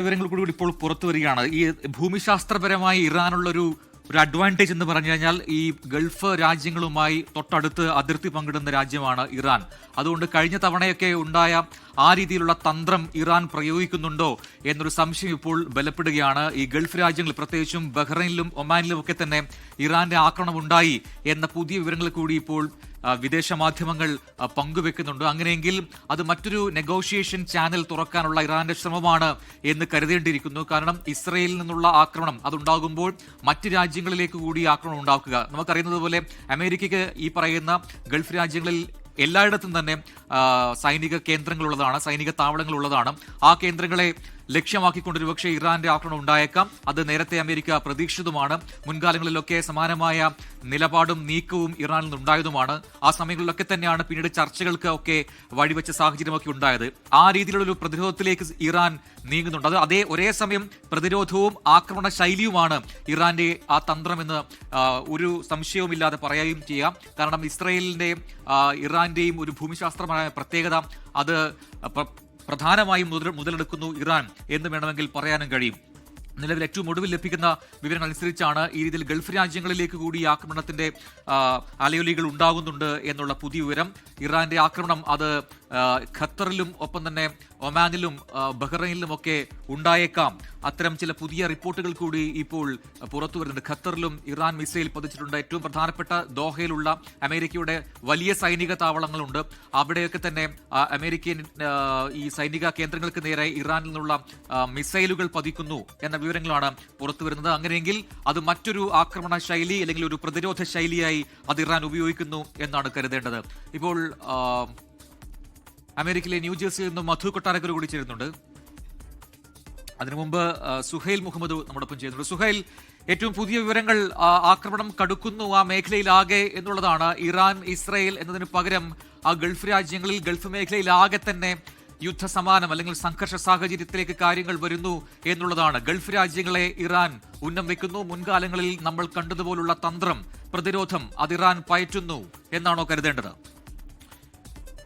വിവരങ്ങൾ കൂടി ഇപ്പോൾ പുറത്തു വരികയാണ്. ഈ ഭൂമിശാസ്ത്രപരമായി ഇറാനുള്ളൊരു അഡ്വാൻറ്റേജ് എന്ന് പറഞ്ഞു കഴിഞ്ഞാൽ ഈ ഗൾഫ് രാജ്യങ്ങളുമായി തൊട്ടടുത്ത് അതിർത്തി പങ്കിടുന്ന രാജ്യമാണ് ഇറാൻ. അതുകൊണ്ട് കഴിഞ്ഞ തവണയൊക്കെ ഉണ്ടായ ആ രീതിയിലുള്ള തന്ത്രം ഇറാൻ പ്രയോഗിക്കുന്നുണ്ടോ എന്നൊരു സംശയം ഇപ്പോൾ ബലപ്പെടുകയാണ്. ഈ ഗൾഫ് രാജ്യങ്ങൾ, പ്രത്യേകിച്ചും ബഹ്റൈനിലും ഒമാനിലും ഒക്കെ തന്നെ ഇറാന്റെ ആക്രമണം ഉണ്ടായി എന്ന പുതിയ വിവരങ്ങൾ കൂടി ഇപ്പോൾ വിദേശ മാധ്യമങ്ങൾ പങ്കുവെക്കുന്നുണ്ട്. അങ്ങനെയെങ്കിൽ അത് മറ്റൊരു നെഗോഷിയേഷൻ ചാനൽ തുറക്കാനുള്ള ഇറാന്റെ ശ്രമമാണ് എന്ന് കരുതേണ്ടിയിരിക്കുന്നു. കാരണം ഇസ്രയേലിൽ നിന്നുള്ള ആക്രമണം അതുണ്ടാകുമ്പോൾ മറ്റ് രാജ്യങ്ങളിലേക്ക് കൂടി ആക്രമണം ഉണ്ടാക്കുക. നമുക്കറിയുന്നത് പോലെ അമേരിക്കയ്ക്ക് ഈ പറയുന്ന ഗൾഫ് രാജ്യങ്ങളിൽ എല്ലായിടത്തും തന്നെ സൈനിക കേന്ദ്രങ്ങളുള്ളതാണ്, സൈനിക താവളങ്ങളുള്ളതാണ്. ആ കേന്ദ്രങ്ങളെ ലക്ഷ്യമാക്കിക്കൊണ്ട് ഒരുപക്ഷെ ഇറാന്റെ ആക്രമണം ഉണ്ടായേക്കാം. അത് നേരത്തെ അമേരിക്ക പ്രതീക്ഷിതവുമാണ്. മുൻകാലങ്ങളിലൊക്കെ സമാനമായ നിലപാടും നീക്കവും ഇറാനിൽ നിന്നുണ്ടായതുമാണ്. ആ സമയങ്ങളിലൊക്കെ തന്നെയാണ് പിന്നീട് ചർച്ചകൾക്ക് ഒക്കെ വഴിവെച്ച സാഹചര്യമൊക്കെ ഉണ്ടായത്. ആ രീതിയിലുള്ളൊരു പ്രതിരോധത്തിലേക്ക് ഇറാൻ നീങ്ങുന്നുണ്ട്. അത് ഒരേ സമയം പ്രതിരോധവും ആക്രമണ ശൈലിയുമാണ് ഇറാന്റെ ആ തന്ത്രമെന്ന് ഒരു സംശയവുമില്ലാതെ പറയുകയും ചെയ്യാം. കാരണം ഇസ്രയേലിന്റെയും ഇറാന്റെയും ഒരു ഭൂമിശാസ്ത്രപരമായ പ്രത്യേകത അത് പ്രധാനമായും മുതലെടുക്കുന്നു ഇറാൻ എന്ന് വേണമെങ്കിൽ പറയാനും കഴിയും. നിലവിൽ ഏറ്റവും ഒടുവിൽ ലഭിക്കുന്ന വിവരങ്ങൾ അനുസരിച്ചാണ് ഈ രീതിയിൽ ഗൾഫ് രാജ്യങ്ങളിലേക്ക് കൂടി ആക്രമണത്തിന്റെ അലയൊലികൾ ഉണ്ടാകുന്നുണ്ട് എന്നുള്ള പുതിയ വിവരം. ഇറാന്റെ ആക്രമണം അത് ഖത്തറിലും ഒപ്പം തന്നെ ഒമാനിലും ബഹ്റൈനിലും ഒക്കെ ഉണ്ടായേക്കാം. അത്തരം ചില പുതിയ റിപ്പോർട്ടുകൾ കൂടി ഇപ്പോൾ പുറത്തു വരുന്നുണ്ട്. ഖത്തറിലും ഇറാൻ മിസൈൽ പതിച്ചിട്ടുണ്ട്. ഏറ്റവും പ്രധാനപ്പെട്ട ദോഹയിലുള്ള അമേരിക്കയുടെ വലിയ സൈനിക താവളങ്ങളുണ്ട്. അവിടെയൊക്കെ തന്നെ അമേരിക്കൻ ഈ സൈനിക കേന്ദ്രങ്ങൾക്ക് നേരെ ഇറാനിൽ നിന്നുള്ള മിസൈലുകൾ പതിക്കുന്നു എന്ന വിവരങ്ങളാണ് പുറത്തു വരുന്നത്. അങ്ങനെയെങ്കിൽ അത് മറ്റൊരു ആക്രമണ ശൈലി അല്ലെങ്കിൽ ഒരു പ്രതിരോധ ശൈലിയായി അത് ഇറാൻ ഉപയോഗിക്കുന്നു എന്നാണ് കരുതേണ്ടത്. ഇപ്പോൾ അമേരിക്കയിലെ ന്യൂജേഴ്സിയിൽ നിന്നും മധു കൊട്ടാരക്കര കൂടി ചേരുന്നുണ്ട്. അതിനു മുമ്പ് സുഹൈൽ മുഹമ്മദ് നമ്മോടൊപ്പം ചെയ്യുന്നുണ്ട്. സുഹൈൽ, ഏറ്റവും പുതിയ വിവരങ്ങൾ ആക്രമണം കടുക്കുന്നു ആ മേഖലയിലാകെ എന്നുള്ളതാണ്. ഇറാൻ ഇസ്രയേൽ എന്നതിന് പകരം ആ ഗൾഫ് രാജ്യങ്ങളിൽ, ഗൾഫ് മേഖലയിലാകെ തന്നെ യുദ്ധസമാനം അല്ലെങ്കിൽ സംഘർഷ സാഹചര്യത്തിലേക്ക് കാര്യങ്ങൾ വരുന്നു എന്നുള്ളതാണ്. ഗൾഫ് രാജ്യങ്ങളെ ഇറാൻ ഉന്നം വെക്കുന്നു. മുൻകാലങ്ങളിൽ നമ്മൾ കണ്ടതുപോലുള്ള തന്ത്രം, പ്രതിരോധം അത് ഇറാൻ പയറ്റുന്നു എന്നാണോ കരുതേണ്ടത്?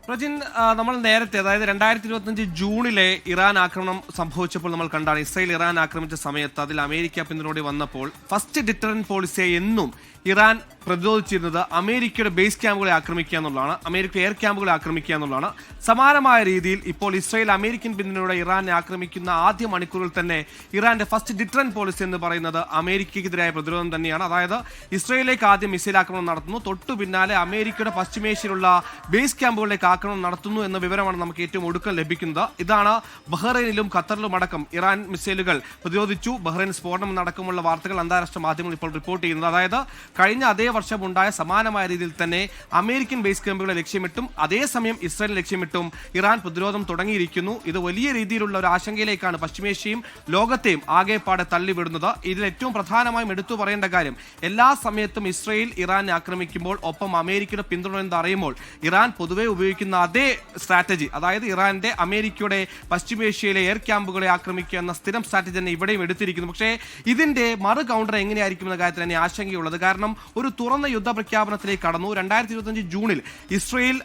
പ്രജിൻ, നമ്മൾ നേരത്തെ, അതായത് 2025 ജൂണിലെ ഇറാൻ ആക്രമണം സംഭവിച്ചപ്പോൾ നമ്മൾ കണ്ടാണ്. ഇസ്രായേൽ ഇറാൻ ആക്രമിച്ച സമയത്ത് അതിൽ അമേരിക്ക പിന്തുണയോടെ വന്നപ്പോൾ ഫസ്റ്റ് ഡിറ്ററന്റ് പോളിസിയെ എന്നും ഇറാൻ പ്രതിരോധിച്ചിരുന്നത് അമേരിക്കയുടെ ബേസ് ക്യാമ്പുകളെ ആക്രമിക്കുക എന്നുള്ളതാണ്, അമേരിക്ക എയർ ക്യാമ്പുകളെ ആക്രമിക്കുക എന്നുള്ളതാണ്. സമാനമായ രീതിയിൽ ഇപ്പോൾ ഇസ്രായേൽ അമേരിക്കൻ പിന്തുണയോടെ ഇറാനെ ആക്രമിക്കുന്ന ആദ്യ മണിക്കൂറിൽ തന്നെ ഇറാന്റെ ഫസ്റ്റ് ഡിറ്ററന്റ് പോളിസി എന്ന് പറയുന്നത് അമേരിക്കയ്ക്കെതിരായ പ്രതിരോധം തന്നെയാണ്. അതായത് ഇസ്രായേലിലേക്ക് ആദ്യം മിസൈൽ ആക്രമണം നടത്തുന്നു, തൊട്ടു പിന്നാലെ അമേരിക്കയുടെ പശ്ചിമേഷ്യയിലുള്ള ബേസ് ക്യാമ്പുകളിലേക്ക് ആക്രമണം നടത്തുന്നു എന്ന വിവരമാണ് നമുക്ക് ഏറ്റവും ഒടുക്കം ലഭിക്കുന്നത്. ഇതാണ് ബഹ്റൈനിലും ഖത്തറിലും അടക്കം ഇറാൻ മിസൈലുകൾ പ്രതിരോധിച്ചു. ബഹ്റൈൻ സ്ഫോടനം അടക്കമുള്ള വാർത്തകൾ അന്താരാഷ്ട്ര മാധ്യമങ്ങൾ ഇപ്പോൾ റിപ്പോർട്ട് ചെയ്യുന്നത്. അതായത് കഴിഞ്ഞ അതേ വർഷം ഉണ്ടായ സമാനമായ രീതിയിൽ തന്നെ അമേരിക്കൻ ബേസ് ക്യാമ്പുകളെ ലക്ഷ്യമിട്ടും അതേസമയം ഇസ്രായേൽ ലക്ഷ്യമിട്ടും ഇറാൻ പ്രതിരോധം തുടങ്ങിയിരിക്കുന്നു. ഇത് വലിയ രീതിയിലുള്ള ഒരു ആശങ്കയിലേക്കാണ് പശ്ചിമേഷ്യയും ലോകത്തെയും ആകെപ്പാടെ തള്ളിവിടുന്നത്. ഇതിൽ ഏറ്റവും പ്രധാനമായും എടുത്തു പറയേണ്ട കാര്യം, എല്ലാ സമയത്തും ഇസ്രായേൽ ഇറാനെ ആക്രമിക്കുമ്പോൾ ഒപ്പം അമേരിക്കയുടെ പിന്തുണ എന്ന് അറിയുമ്പോൾ ഇറാൻ പൊതുവെ ഉപയോഗിക്കുന്ന അതേ സ്ട്രാറ്റജി, അതായത് ഇറാന്റെ അമേരിക്കയുടെ പശ്ചിമേഷ്യയിലെ എയർ ക്യാമ്പുകളെ ആക്രമിക്കുക എന്ന സ്ഥിരം സ്ട്രാറ്റജി തന്നെ ഇവിടെയും എടുത്തിരിക്കുന്നു. പക്ഷേ ഇതിന്റെ മറു കൗണ്ടർ എങ്ങനെയായിരിക്കും എന്ന കാര്യത്തിൽ തന്നെ ആശങ്കയുള്ളത്. കാരണം ഒരു തുറന്ന യുദ്ധ പ്രഖ്യാപനത്തിലേക്ക് കടന്നു. 2025 ജൂണിൽ ഇസ്രയേൽ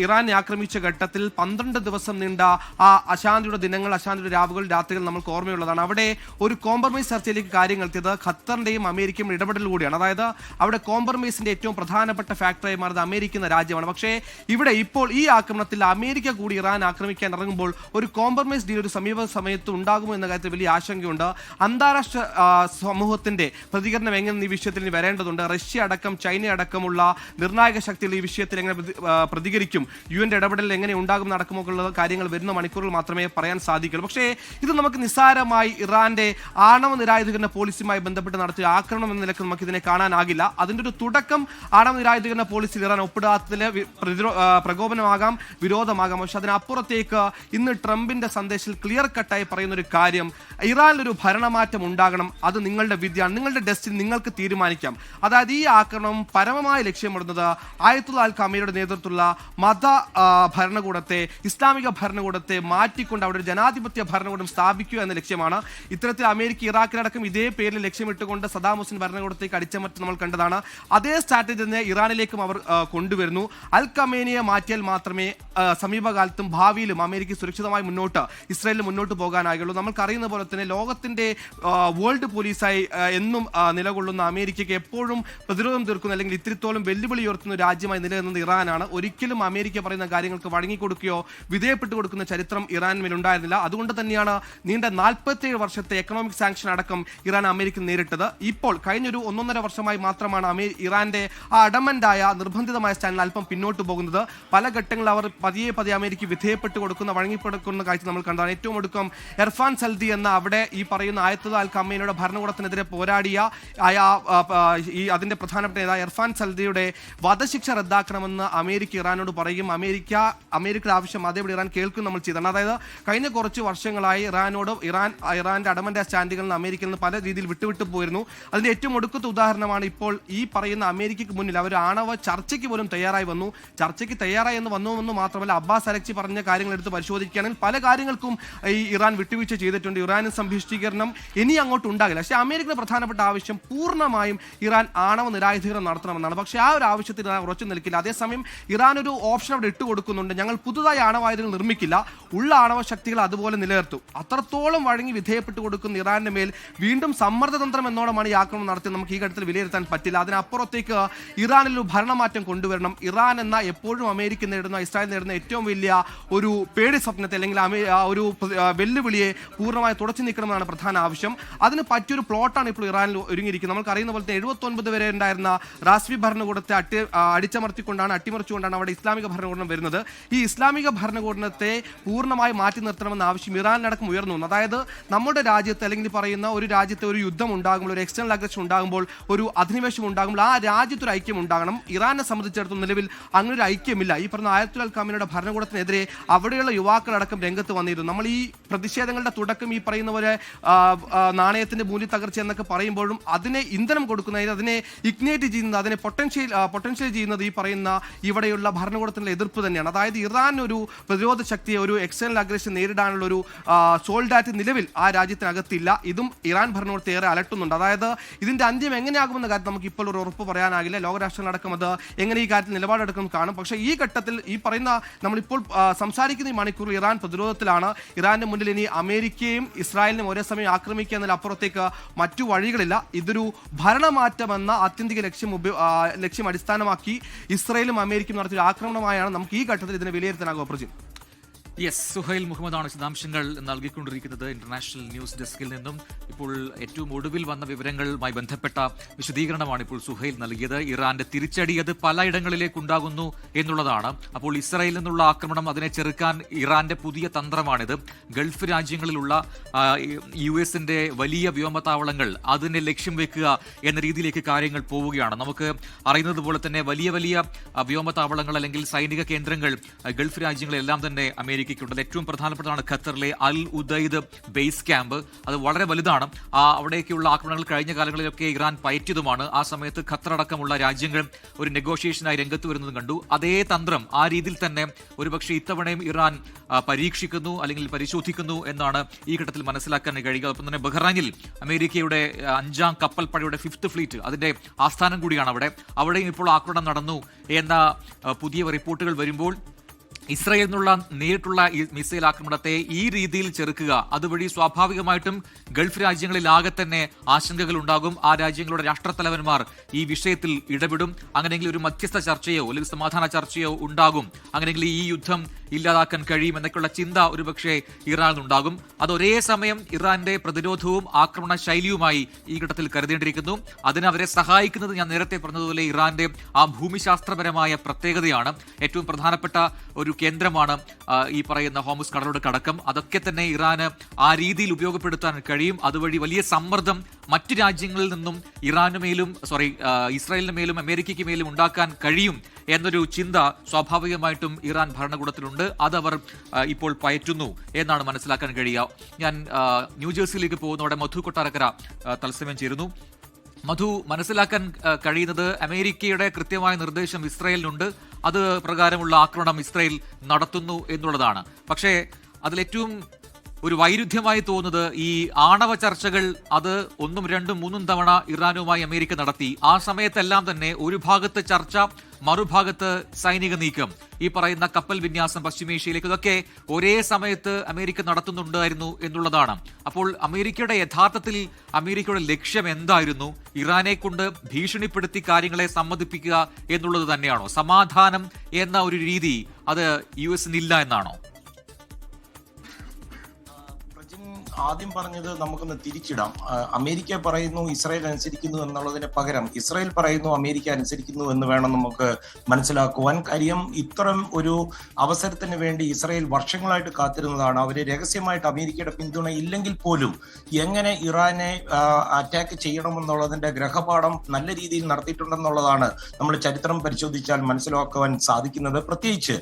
ഇറാനെ ആക്രമിച്ച ഘട്ടത്തിൽ 12 ദിവസം നീണ്ട ആ അശാന്തിയുടെ ദിനങ്ങൾ, അശാന്തിയുടെ രാവുകൾ, രാത്രികൾ നമുക്ക് ഓർമ്മയുള്ളതാണ്. അവിടെ ഒരു കോംപ്രമൈസ് ചർച്ചയിലേക്ക് കാര്യങ്ങൾ എത്തിയത് ഖത്തറിന്റെയും അമേരിക്കയും ഇടപെടൽ കൂടിയാണ്. അതായത് അവിടെ കോംപ്രമൈസിന്റെ ഏറ്റവും പ്രധാനപ്പെട്ട ഫാക്ടറായി മാറുന്നത് അമേരിക്ക എന്ന രാജ്യമാണ്. പക്ഷേ ഇവിടെ ഇപ്പോൾ ഈ ആക്രമണത്തിൽ അമേരിക്ക കൂടി ഇറാൻ ആക്രമിക്കാൻ ഇറങ്ങുമ്പോൾ ഒരു കോംപ്രമൈസ് ഡീൽ ഒരു സമീപ സമയത്ത് ഉണ്ടാകുമോ എന്ന കാര്യത്തിൽ വലിയ ആശങ്കയുണ്ട്. അന്താരാഷ്ട്ര സമൂഹത്തിന്റെ പ്രതികരണം എങ്ങനെ ഈ വിഷയത്തിൽ ഇനി വരേണ്ടതുണ്ട്. റഷ്യ അടക്കം ചൈന അടക്കമുള്ള നിർണായക ശക്തികൾ ഈ വിഷയത്തിൽ എങ്ങനെ പ്രതികരിക്കും, യുഎന്റെ ഇടപെടൽ എങ്ങനെ ഉണ്ടാകും നടക്കുമൊക്കെയുള്ള കാര്യങ്ങൾ വരുന്ന മണിക്കൂറുകൾ മാത്രമേ പറയാൻ സാധിക്കുള്ളൂ. പക്ഷേ ഇത് നമുക്ക് നിസ്സാരമായി ഇറാന്റെ ആണവ നിരായുധീകരണ പോളിസിയുമായി ബന്ധപ്പെട്ട് നടത്തിയ ആക്രമണം എന്ന നിലക്ക് നമുക്ക് ഇതിനെ കാണാനാകില്ല. അതിന്റെ ഒരു തുടക്കം ആണവ നിരായുധീകരണ പോളിസിയിൽ ഇറാൻ ഒപ്പിടാത്തതിലെ പ്രകോപനമാകാം, വിരോധമാകാം. പക്ഷെ അതിനപ്പുറത്തേക്ക് ഇന്ന് ട്രംപിന്റെ സന്ദേശത്തിൽ ക്ലിയർ കട്ടായി പറയുന്ന ഒരു കാര്യം, ഇറാനിലൊരു ഭരണമാറ്റം ഉണ്ടാകണം, അത് നിങ്ങളുടെ വിധിയാണ്, നിങ്ങളുടെ ഡെസ്റ്റിനി നിങ്ങൾക്ക് തീരുമാനിക്കാം. അതായത് ഈ ആക്രമണം പരമമായി ലക്ഷ്യമിടുന്നത് ആയത്തുള്ള അൽ ഖമീനിയുടെ നേതൃത്വത്തിലുള്ള മത ഭരണകൂടത്തെ, ഇസ്ലാമിക ഭരണകൂടത്തെ മാറ്റിക്കൊണ്ട് അവിടെ ഒരു ജനാധിപത്യ ഭരണകൂടം സ്ഥാപിക്കുക എന്ന ലക്ഷ്യമാണ്. ഇത്തരത്തിൽ അമേരിക്ക ഇറാഖിലടക്കം ഇതേ പേരിൽ ലക്ഷ്യമിട്ടുകൊണ്ട് സദാം ഹുസൈൻ ഭരണകൂടത്തേക്ക് അടിച്ചമർത്തി നമ്മൾ കണ്ടതാണ്. അതേ സ്ട്രാറ്റജി തന്നെ ഇറാനിലേക്കും അവർ കൊണ്ടുവരുന്നു. അൽ ഖമേനിയെ മാറ്റിയാൽ മാത്രമേ സമീപകാലത്തും ഭാവിയിലും അമേരിക്ക സുരക്ഷിതമായി ഇസ്രായേലിൽ മുന്നോട്ട് പോകാനായുള്ളൂ. നമുക്കറിയുന്ന പോലെ തന്നെ ലോകത്തിന്റെ വേൾഡ് പോലീസായി എന്നും നിലകൊള്ളുന്ന അമേരിക്കയ്ക്ക് എപ്പോഴും പ്രതിരോധം തീർക്കുന്ന അല്ലെങ്കിൽ ഇത്തിരിത്തോളം വെല്ലുവിളി ഉയർത്തുന്ന രാജ്യമായി നിലനിന്നത് ഇറാനാണ്. ഒരിക്കലും അമേരിക്ക പറയുന്ന കാര്യങ്ങൾക്ക് വഴങ്ങിക്കൊടുക്കുകയോ വിധേയപ്പെട്ടു കൊടുക്കുന്ന ചരിത്രം ഇറാൻ ഉണ്ടായിരുന്നില്ല. അതുകൊണ്ട് തന്നെയാണ് നീണ്ട 47 വർഷത്തെ എക്കണോമിക് സാങ്ഷൻ അടക്കം ഇറാൻ അമേരിക്ക നേരിട്ടത്. ഇപ്പോൾ കഴിഞ്ഞൊരു 1.5 വർഷമായി മാത്രമാണ് ഇറാന്റെ ആ അഡമന്റായ നിർബന്ധിതമായ സ്റ്റാൻഡിൽ അല്പം പിന്നോട്ട് പോകുന്നത്. പല ഘട്ടങ്ങളിൽ അവർ പതിയെ അമേരിക്ക വിധേയപ്പെട്ട് കൊടുക്കുന്ന വഴങ്ങിക്കൊടുക്കുന്ന കാഴ്ച നമ്മൾ കണ്ടതാണ്. ഏറ്റവും ഒടുക്കം ഇർഫാൻ സൽദി എന്ന അവിടെ ഈ പറയുന്ന ആയത്തുള്ള അൽ ഖമീനിയുടെ ഭരണകൂടത്തിനെതിരെ പോരാടിയ അതിന്റെ പ്രധാനപ്പെട്ട നേതാവ് ഇർഫാൻ സൽദിയുടെ വധശിക്ഷ റദ്ദാക്കണമെന്ന് അമേരിക്ക ഇറാനോട് പറയും. അമേരിക്കയുടെ ആവശ്യം അതേപടി ഇറാൻ കേൾക്കും നമ്മൾ ചെയ്തതാണ്. അതായത് കഴിഞ്ഞ കുറച്ച് വർഷങ്ങളായി ഇറാന്റെ അഡമന്റ് സ്റ്റാൻഡുകളിൽ നിന്ന് അമേരിക്കയിൽ നിന്ന് പല രീതിയിൽ വിട്ടുവിട്ടു പോയിരുന്നു. അതിന്റെ ഏറ്റവും ഒടുക്കത്തെ ഉദാഹരണമാണ് ഇപ്പോൾ ഈ പറയുന്ന അമേരിക്കയ്ക്ക് മുന്നിൽ അവർ ആണവ ചർച്ചയ്ക്ക് പോലും തയ്യാറായി വന്നു. ചർച്ചയ്ക്ക് തയ്യാറായി എന്ന് വന്നുവെന്ന് മാത്രമല്ല, അബ്ബാസ് അരക്ചി പറഞ്ഞ കാര്യങ്ങൾ എടുത്ത് പരിശോധിക്കുകയാണെങ്കിൽ പല കാര്യങ്ങൾക്കും ഈ ഇറാൻ വിട്ടുവീഴ്ച ചെയ്തിട്ടുണ്ട്. ഇറാനും സംഭിഷ്ടീകരണം ഇനി അങ്ങോട്ട് ഉണ്ടാകില്ല. പക്ഷേ അമേരിക്കയുടെ പ്രധാനപ്പെട്ട ആവശ്യം പൂർണ്ണമായും ഇറാൻ ആണവ നിരായുധീകരണം നടത്തണമെന്നാണ്. പക്ഷേ ആ ഒരു ആവശ്യത്തിൽ ഇറാൻ ഉറച്ചു നിൽക്കില്ല. അതേസമയം ഇറാൻ ഒരു ഓപ്ഷൻ അവിടെ ഇട്ടുകൊടുക്കുന്നുണ്ട്. ഞങ്ങൾ പുതുതായി ആണവായുധങ്ങൾ നിർമ്മിക്കില്ല, ഉള്ള ആണവ ശക്തികൾ അതുപോലെ നിലനിർത്തും. അത്രത്തോളം വഴങ്ങി വിധേയപ്പെട്ട് കൊടുക്കുന്ന ഇറാന്റെ മേൽ വീണ്ടും സമ്മർദ്ദതന്ത്രം എന്നോണമാണ് ഈ ആക്രമണം നടത്തി നമുക്ക് ഈ ഘട്ടത്തിൽ വിലയിരുത്താൻ പറ്റില്ല. അതിനപ്പുറത്തേക്ക് ഇറാനിൽ ഒരു ഭരണമാറ്റം കൊണ്ടുവരണം. ഇറാൻ എന്ന എപ്പോഴും അമേരിക്ക നേടുന്ന ഇസ്രായേൽ നേടുന്ന ഏറ്റവും വലിയ ഒരു പേടി സ്വപ്നത്തെ അല്ലെങ്കിൽ ഒരു വെല്ലുവിളിയെ പൂർണ്ണമായി തുടച്ചു നീക്കണമെന്നാണ് പ്രധാന ആവശ്യം. അതിന് പറ്റിയൊരു പ്ലോട്ടാണ് ഇപ്പോൾ ഇറാനിൽ ഒരുങ്ങിയിരിക്കുന്നത്. നമുക്ക് അറിയുന്ന പോലെ 79 വരെ ഉണ്ടായിരുന്ന റാസ്വി ഭരണകൂടത്തെ അട്ടിമറിച്ചുകൊണ്ടാണ് അവിടെ ഇസ്ലാമിക ഭരണകൂടം വരുന്നത്. ഈ ഇസ്ലാമിക ഭരണകൂടത്തെ പൂർണ്ണമായി മാറ്റി നിർത്തണമെന്ന ആവശ്യം ഇറാനിലടക്കം ഉയർന്നു. അതായത് നമ്മുടെ രാജ്യത്ത് അല്ലെങ്കിൽ പറയുന്ന ഒരു രാജ്യത്തെ ഒരു യുദ്ധം ഉണ്ടാകുമ്പോൾ, ഒരു എക്സ്റ്റേണൽ അഗ്രഷൻ ഉണ്ടാകുമ്പോൾ, ഒരു അധിനിവേശം ഉണ്ടാകുമ്പോൾ ആ രാജ്യത്തൊരു ഐക്യം ഉണ്ടാകണം. ഇറാനെ സംബന്ധിച്ചിടത്തോളം നിലവിൽ അങ്ങനെ ഒരു ഐക്യമില്ല. ഈ പറഞ്ഞ ആയത്തുൽ അൽ ഖമീനിയുടെ ഭരണകൂടത്തിനെതിരെ അവിടെയുള്ള യുവാക്കളടക്കം രംഗത്ത് വന്നിരുന്നു. നമ്മൾ ഈ പ്രതിഷേധങ്ങളുടെ തുടക്കം ഈ പറയുന്ന പോലെ നാണയത്തിന്റെ മൂല്യത്തകർച്ച എന്നൊക്കെ പറയുമ്പോഴും അതിനെ ഇന്ധനം കൊടുക്കുന്നത്, അതിനെ ഇഗ്നേറ്റ് ചെയ്യുന്നത്, അതിനെ പൊട്ടൻഷ്യൽ ചെയ്യുന്നത് ഈ പറയുന്ന ഇവിടെയുള്ള ഭരണകൂടത്തിനുള്ള എതിർപ്പ് തന്നെയാണ്. അതായത് ഇറാൻ ഒരു പ്രതിരോധ ശക്തിയെ, ഒരു എക്സ്റ്റേണൽ അഗ്രഷൻ നേരിടാനുള്ള ഒരു സോൾഡാറ്റ് നിലവിൽ ആ രാജ്യത്തിനകത്തില്ല. ഇതും ഇറാൻ ഭരണകൂടത്തെ ഏറെ അലട്ടുന്നുണ്ട്. അതായത് ഇതിന്റെ അന്ത്യം എങ്ങനെയാകുമെന്ന കാര്യം നമുക്ക് ഇപ്പോൾ ഒരു ഉറപ്പ് പറയാനാകില്ല. ലോകരാഷ്ട്രങ്ങളടക്കം അത് എങ്ങനെ ഈ കാര്യത്തിൽ നിലപാടെടുക്കും കാണും. പക്ഷേ ഈ ഘട്ടത്തിൽ ഈ പറയുന്ന നമ്മളിപ്പോൾ സംസാരിക്കുന്ന ഈ മണിക്കൂറിൽ ഇറാൻ പ്രതിരോധത്തിലാണ്. ഇറാന്റെ മുന്നിൽ ഇനി അമേരിക്കയും ഇസ്രായേലിനും ഒരേ സമയം ആക്രമിക്കുക എന്നതിലപ്പുറത്തേക്ക് മറ്റു വഴികളില്ല. ഇതൊരു ഭരണമാറ്റമെന്ന ആത്യന്തിക ലക്ഷ്യം അടിസ്ഥാനമാക്കി ഇസ്രായേലും അമേരിക്കയും നടത്തിയ ആക്രമണമായാണ് നമുക്ക് ഈ ഘട്ടത്തിൽ ഇതിനെ വിലയിരുത്താനാകുക. പ്രജിൻ, യെസ്, സുഹൈൽ മുഹമ്മദാണ് വിശദാംശങ്ങൾ നൽകിക്കൊണ്ടിരിക്കുന്നത് ഇന്റർനാഷണൽ ന്യൂസ് ഡെസ്കിൽ നിന്നും. ഇപ്പോൾ ഏറ്റവും ഒടുവിൽ വന്ന വിവരങ്ങളുമായി ബന്ധപ്പെട്ട വിശദീകരണമാണ് ഇപ്പോൾ സുഹൈൽ നൽകിയത്. ഇറാന്റെ തിരിച്ചടി അത് പലയിടങ്ങളിലേക്ക് ഉണ്ടാകുന്നു എന്നുള്ളതാണ്. അപ്പോൾ ഇസ്രായേലിൽ നിന്നുള്ള ആക്രമണം, അതിനെ ചെറുക്കാൻ ഇറാന്റെ പുതിയ തന്ത്രമാണിത്. ഗൾഫ് രാജ്യങ്ങളിലുള്ള US-ന്റെ വലിയ വ്യോമതാവളങ്ങൾ അതിനെ ലക്ഷ്യം വെക്കുക എന്ന രീതിയിലേക്ക് കാര്യങ്ങൾ പോവുകയാണ്. നമുക്ക് അറിയുന്നത് പോലെ തന്നെ വലിയ വലിയ വ്യോമതാവളങ്ങൾ അല്ലെങ്കിൽ സൈനിക കേന്ദ്രങ്ങൾ ഗൾഫ് രാജ്യങ്ങളെല്ലാം തന്നെ അമേരിക്ക ഏറ്റവും പ്രധാനപ്പെട്ടതാണ് ഖത്തറിലെ അൽ ഉദൈദ് ബേസ് ക്യാമ്പ്. അത് വളരെ വലുതാണ്. അവിടേക്കുള്ള ആക്രമണങ്ങൾ കഴിഞ്ഞ കാലങ്ങളിലൊക്കെ ഇറാൻ പയറ്റിയതുമാണ്. ആ സമയത്ത് ഖത്തർ അടക്കമുള്ള രാജ്യങ്ങൾ ഒരു നെഗോഷിയേഷനായി രംഗത്ത് വരുന്നതും കണ്ടു. അതേ തന്ത്രം ആ രീതിയിൽ തന്നെ ഒരുപക്ഷെ ഇത്തവണയും ഇറാൻ പരീക്ഷിക്കുന്നു അല്ലെങ്കിൽ പരിശോധിക്കുന്നു എന്നാണ് ഈ ഘട്ടത്തിൽ മനസ്സിലാക്കാൻ കഴിയുക. ഒപ്പം തന്നെ ബഹ്റൈനിൽ അമേരിക്കയുടെ 5ാം കപ്പൽ പടയുടെ 5th ഫ്ലീറ്റ് അതിന്റെ ആസ്ഥാനം കൂടിയാണ് അവിടെയും ഇപ്പോൾ ആക്രമണം നടന്നു എന്ന പുതിയ റിപ്പോർട്ടുകൾ വരുമ്പോൾ ഇസ്രായേലിൽ നിന്നുള്ള നേരിട്ടുള്ള ഈ മിസൈൽ ആക്രമണത്തെ ഈ രീതിയിൽ ചെറുക്കുക, അതുവഴി സ്വാഭാവികമായിട്ടും ഗൾഫ് രാജ്യങ്ങളിലാകെ തന്നെ ആശങ്കകൾ ഉണ്ടാകും. ആ രാജ്യങ്ങളുടെ രാഷ്ട്രത്തലവന്മാർ ഈ വിഷയത്തിൽ ഇടപെടും. അങ്ങനെയെങ്കിൽ ഒരു മധ്യസ്ഥ ചർച്ചയോ അല്ലെങ്കിൽ സമാധാന ചർച്ചയോ ഉണ്ടാകും. അങ്ങനെയെങ്കിൽ ഈ യുദ്ധം ഇല്ലാതാക്കാൻ കഴിയും എന്നൊക്കെയുള്ള ചിന്ത ഒരുപക്ഷെ ഇറാനിലുണ്ടാകും. അത് ഒരേ സമയം ഇറാന്റെ പ്രതിരോധവും ആക്രമണ ശൈലിയുമായി ഈ ഘട്ടത്തിൽ കരുതേണ്ടിയിരിക്കുന്നു. അതിനവരെ സഹായിക്കുന്നത് ഞാൻ നേരത്തെ പറഞ്ഞതുപോലെ ഇറാന്റെ ആ ഭൂമിശാസ്ത്രപരമായ പ്രത്യേകതയാണ്. ഏറ്റവും പ്രധാനപ്പെട്ട ഒരു കേന്ദ്രമാണ് ഈ പറയുന്ന ഹോർമുസ് കടലോട് കടക്കം. അതൊക്കെ തന്നെ ഇറാന് ആ രീതിയിൽ ഉപയോഗപ്പെടുത്താൻ കഴിയും. അതുവഴി വലിയ സമ്മർദ്ദം മറ്റു രാജ്യങ്ങളിൽ നിന്നും ഇസ്രായേലിന് മേലും അമേരിക്കയ്ക്ക് മേലും ഉണ്ടാക്കാൻ കഴിയും എന്നൊരു ചിന്ത സ്വാഭാവികമായിട്ടും ഇറാൻ ഭരണകൂടത്തിലുണ്ട്. അതവർ ഇപ്പോൾ പയറ്റുന്നു എന്നാണ് മനസ്സിലാക്കാൻ കഴിയുക. ഞാൻ ന്യൂജേഴ്സിയിലേക്ക് പോകുന്നതോടെ മധു കൊട്ടാരക്കര തത്സമയം ചേരുന്നു. മധു, മനസ്സിലാക്കാൻ കഴിയുന്നത് അമേരിക്കയുടെ കൃത്യമായ നിർദ്ദേശം ഇസ്രായേലിനുണ്ട്. അത് പ്രകാരമുള്ള ആക്രമണം ഇസ്രായേൽ നടത്തുന്നു എന്നുള്ളതാണ്. പക്ഷേ അതിലേറ്റവും ഒരു വൈരുദ്ധ്യമായി തോന്നുന്നത് ഈ ആണവ ചർച്ചകൾ അത് 1, 2, 3 തവണ ഇറാനുമായി അമേരിക്ക നടത്തി. ആ സമയത്തെല്ലാം തന്നെ ഒരു ഭാഗത്ത് ചർച്ച, മറുഭാഗത്ത് സൈനിക നീക്കം, ഈ പറയുന്ന കപ്പൽ വിന്യാസം പശ്ചിമേഷ്യയിലേക്ക്, ഇതൊക്കെ ഒരേ സമയത്ത് അമേരിക്ക നടത്തുന്നുണ്ടായിരുന്നു എന്നുള്ളതാണ്. അപ്പോൾ അമേരിക്കയുടെ ലക്ഷ്യം എന്തായിരുന്നു? ഇറാനെ കൊണ്ട് ഭീഷണിപ്പെടുത്തി കാര്യങ്ങളെ സമ്മതിപ്പിക്കുക എന്നുള്ളത് തന്നെയാണോ? സമാധാനം എന്ന ഒരു രീതി അത് US ഇല്ല എന്നാണോ? ആദ്യം പറഞ്ഞത് നമുക്കൊന്ന് തിരിച്ചിടാം. അമേരിക്ക പറയുന്നു ഇസ്രായേൽ അനുസരിക്കുന്നു എന്നുള്ളതിന് പകരം ഇസ്രായേൽ പറയുന്നു അമേരിക്ക അനുസരിക്കുന്നു എന്ന് വേണം നമുക്ക് മനസ്സിലാക്കുവാൻ. കാര്യം ഇത്തരം ഒരു അവസരത്തിന് വേണ്ടി ഇസ്രായേൽ വർഷങ്ങളായിട്ട് കാത്തിരുന്നതാണ്. അവര് രഹസ്യമായിട്ട് അമേരിക്കയുടെ പിന്തുണ ഇല്ലെങ്കിൽ പോലും എങ്ങനെ ഇറാനെ അറ്റാക്ക് ചെയ്യണമെന്നുള്ളതിന്റെ ഗ്രഹപാഠം നല്ല രീതിയിൽ നടത്തിയിട്ടുണ്ടെന്നുള്ളതാണ് നമ്മൾ ചരിത്രം പരിശോധിച്ചാൽ മനസ്സിലാക്കുവാൻ സാധിക്കുന്നത്. പ്രത്യേകിച്ച്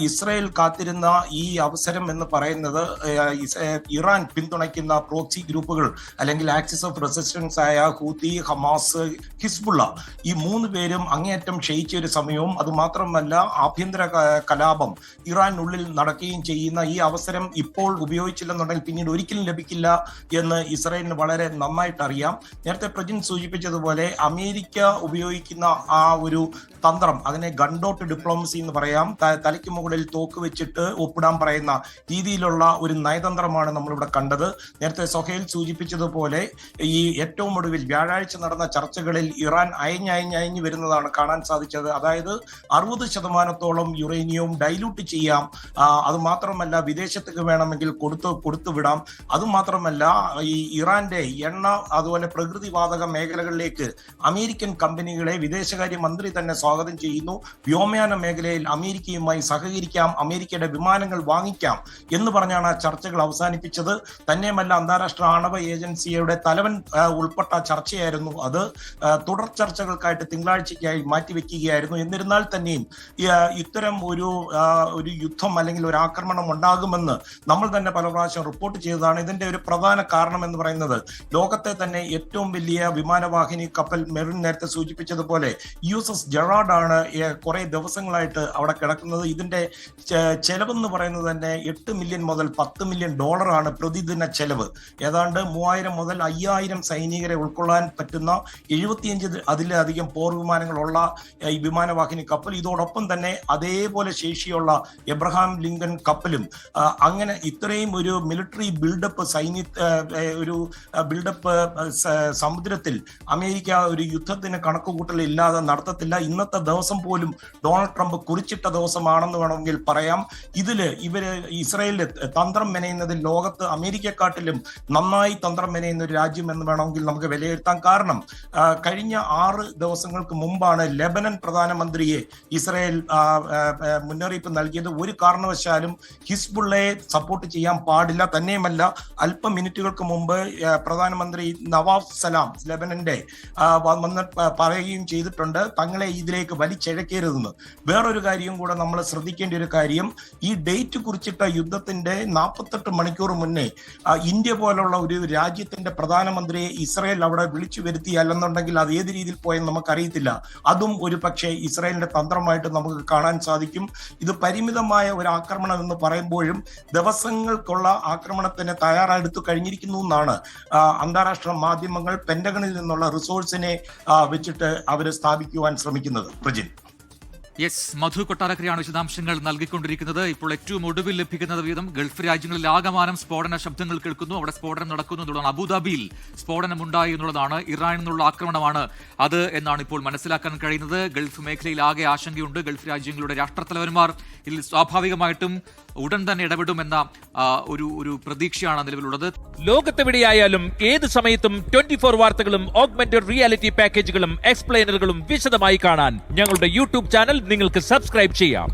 ഇസ്രായേൽ കാത്തിരുന്ന ഈ അവസരം എന്ന് പറയുന്നത് ഇറാൻ പിന്തുണയ്ക്കുന്ന പ്രോക്സി ഗ്രൂപ്പുകൾ അല്ലെങ്കിൽ ആക്സിസ് ഓഫ് റെസിസ്റ്റൻസ് ആയ ഹൂത്തി, ഹമാസ്, ഹിസ്ബുള്ള, ഈ 3 പേരും അങ്ങേയറ്റം ക്ഷയിച്ച ഒരു സമയവും അതുമാത്രമല്ല ആഭ്യന്തര കലാപം ഇറാനുള്ളിൽ നടക്കുകയും ചെയ്യുന്ന ഈ അവസരം ഇപ്പോൾ ഉപയോഗിച്ചില്ലെന്നുണ്ടെങ്കിൽ പിന്നീട് ഒരിക്കലും ലഭിക്കില്ല എന്ന് ഇസ്രായേലിന് വളരെ നന്നായിട്ട് അറിയാം. നേരത്തെ പ്രജിൻ സൂചിപ്പിച്ചതുപോലെ അമേരിക്ക ഉപയോഗിക്കുന്ന ആ ഒരു തന്ത്രം, അതിനെ ഗൺഡോട്ട് ഡിപ്ലോമസി എന്ന് പറയാം, തലയ്ക്ക് മുകളിൽ തോക്ക് വെച്ചിട്ട് ഒപ്പിടാൻ പറയുന്ന രീതിയിലുള്ള ഒരു നയതന്ത്രമാണ് നമ്മളിവിടെ കണ്ടത്. നേരത്തെ സൊഹൈൽ സൂചിപ്പിച്ചതുപോലെ ഈ ഏറ്റവും ഒടുവിൽ വ്യാഴാഴ്ച നടന്ന ചർച്ചകളിൽ ഇറാൻ അയഞ്ഞ് വരുന്നതാണ് കാണാൻ സാധിച്ചത്. അതായത് 60% യുറേനിയവും ഡൈലൂട്ട് ചെയ്യാം, അതുമാത്രമല്ല വിദേശത്തേക്ക് വേണമെങ്കിൽ കൊടുത്തു വിടാം. അതുമാത്രമല്ല ഈ ഇറാന്റെ എണ്ണ അതുപോലെ പ്രകൃതിവാതക മേഖലകളിലേക്ക് അമേരിക്കൻ കമ്പനികളെ വിദേശകാര്യ മന്ത്രി തന്നെ സ്വാഗതം ചെയ്യുന്നു. വ്യോമയാന മേഖലയിൽ അമേരിക്കയുമായി സഹകരിക്കാം, അമേരിക്കയുടെ വിമാനങ്ങൾ വാങ്ങിക്കാം എന്ന് പറഞ്ഞാണ് ആ ചർച്ചകൾ അവസാനിപ്പിച്ചത്. തന്നെയുമല്ല അന്താരാഷ്ട്ര ആണവ ഏജൻസിയുടെ തലവൻ ഉൾപ്പെട്ട ചർച്ചയായിരുന്നു അത്. തുടർ ചർച്ചകൾക്കായിട്ട് തിങ്കളാഴ്ചയ്ക്കായി മാറ്റിവെക്കുകയായിരുന്നു. എന്നിരുന്നാൽ തന്നെയും ഇത്തരം ഒരു യുദ്ധം അല്ലെങ്കിൽ ഒരു ആക്രമണം ഉണ്ടാകുമെന്ന് നമ്മൾ തന്നെ പല പ്രാവശ്യം റിപ്പോർട്ട് ചെയ്തതാണ്. ഇതിന്റെ ഒരു പ്രധാന കാരണം എന്ന് പറയുന്നത് ലോകത്തെ തന്നെ ഏറ്റവും വലിയ വിമാനവാഹിനി കപ്പൽ മെറിൻ നേരത്തെ സൂചിപ്പിച്ചതുപോലെ USS ജെറാർഡ് ആണ് കുറെ ദിവസങ്ങളായിട്ട് അവിടെ കിടക്കുന്നത്. ഇതിന്റെ ചെലവെന്ന് പറയുന്നത് തന്നെ $8 മില്യൺ മുതൽ $10 മില്യൺ ആണ് പ്രതിദിന ചെലവ്. ഏതാണ്ട് 3000 മുതൽ 5000 സൈനികരെ ഉൾക്കൊള്ളാൻ പറ്റുന്ന 75 അതിലധികം പോർ വിമാനങ്ങളുള്ള ഈ വിമാനവാഹിനി കപ്പൽ, ഇതോടൊപ്പം തന്നെ അതേപോലെ ശേഷിയുള്ള എബ്രഹാം ലിങ്കൺ കപ്പലും, അങ്ങനെ ഇത്രയും ഒരു മിലിറ്ററി ബിൽഡപ്പ് ഒരു ബിൽഡപ്പ് സമുദ്രത്തിൽ അമേരിക്ക ഒരു യുദ്ധത്തിന് കണക്കുകൂട്ടൽ ഇല്ലാതെ നടത്തത്തില്ല. ഇന്നത്തെ ദിവസം പോലും ഡൊണാൾഡ് ട്രംപ് കുറിച്ചിട്ട ദിവസമാണെന്ന് വേണമെങ്കിൽ പറയാം. ഇവര് ഇസ്രായേലിന്റെ തന്ത്രം മെനയുന്നതിൽ ലോകത്ത് അമേരിക്കക്കാട്ടിലും നന്നായി തന്ത്രം മെനയുന്ന ഒരു രാജ്യം എന്ന് വേണമെങ്കിൽ നമുക്ക് വിലയിരുത്താൻ. കാരണം കഴിഞ്ഞ 6 ദിവസങ്ങൾക്ക് മുമ്പാണ് ലെബനൻ പ്രധാനമന്ത്രിയെ ഇസ്രായേൽ മുന്നറിയിപ്പ് നൽകിയത്. ഒരു കാരണവശാലും ഹിസ്ബുള്ളയെ സപ്പോർട്ട് ചെയ്യാൻ പാടില്ല. തന്നെയുമല്ല അല്പം മിനിറ്റുകൾക്ക് മുമ്പ് പ്രധാനമന്ത്രി നവാഫ് സലാം ലെബനന്റെ വന്ന് പറയുകയും ചെയ്തിട്ടുണ്ട് തങ്ങളെ ഇതിലേക്ക് വലിച്ചിഴക്കരുതെന്ന്. വേറൊരു കാര്യം കൂടെ നമ്മൾ ശ്രദ്ധിക്കേണ്ട ഒരു കാര്യം, ഈ ഡേറ്റ് കുറിച്ചിട്ട യുദ്ധത്തിന്റെ 48 മണിക്കൂർ മുന്നേ ഇന്ത്യ പോലുള്ള ഒരു രാജ്യത്തിന്റെ പ്രധാനമന്ത്രിയെ ഇസ്രായേൽ അവിടെ വിളിച്ചു വരുത്തിയല്ലെന്നുണ്ടെങ്കിൽ അത് ഏത് രീതിയിൽ പോയെന്ന് നമുക്കറിയത്തില്ല. അതും ഒരു പക്ഷേ ഇസ്രായേലിന്റെ തന്ത്രമായിട്ട് നമുക്ക് കാണാൻ സാധിക്കും. ഇത് പരിമിതമായ ഒരു ആക്രമണം എന്ന് പറയുമ്പോഴും ദിവസങ്ങൾക്കുള്ള ആക്രമണത്തിന് തയ്യാറെടുത്തു കഴിഞ്ഞിരിക്കുന്നു എന്നാണ് അന്താരാഷ്ട്ര മാധ്യമങ്ങൾ പെന്റഗണിൽ നിന്നുള്ള റിസോഴ്സിനെ വെച്ചിട്ട് അവർ സ്ഥാപിക്കുവാൻ ശ്രമിക്കുന്നത്. പ്രജിൻ. യെസ്, മധു കൊട്ടാരക്കരയാണ് വിശദാംശങ്ങൾ നൽകിക്കൊണ്ടിരിക്കുന്നത്. ഇപ്പോൾ ഏറ്റവും ഒടുവിൽ ലഭിക്കുന്നത് വീതം ഗൾഫ് രാജ്യങ്ങളിൽ ആകമാനം സ്ഫോടന ശബ്ദങ്ങൾ കേൾക്കുന്നു, അവിടെ സ്ഫോടനം നടക്കുന്നു എന്നുള്ളതാണ്. അബുദാബിയിൽ സ്ഫോടനമുണ്ടായി എന്നുള്ളതാണ്. ഇറാനിൽ നിന്നുള്ള ആക്രമണമാണ് അത് എന്നാണ് ഇപ്പോൾ മനസ്സിലാക്കാൻ കഴിയുന്നത്. ഗൾഫ് മേഖലയിൽ ആകെ ആശങ്കയുണ്ട്. ഗൾഫ് രാജ്യങ്ങളുടെ രാഷ്ട്രത്തലവന്മാർ ഇതിൽ സ്വാഭാവികമായിട്ടും ഉടൻ തന്നെ ഇടപെടുമെന്ന ഒരു പ്രതീക്ഷയാണ് നിലവിലുള്ളത്. ലോകത്തെവിടെയായാലും ഏത് സമയത്തും 24 വാർത്തകളും ഓഗ്മെന്റഡ് റിയാലിറ്റി പാക്കേജുകളും എക്സ്പ്ലെയിനറുകളും വിശദമായി കാണാൻ ഞങ്ങളുടെ യൂട്യൂബ് ചാനൽ നിങ്ങൾക്ക് സബ്സ്ക്രൈബ് ചെയ്യാം.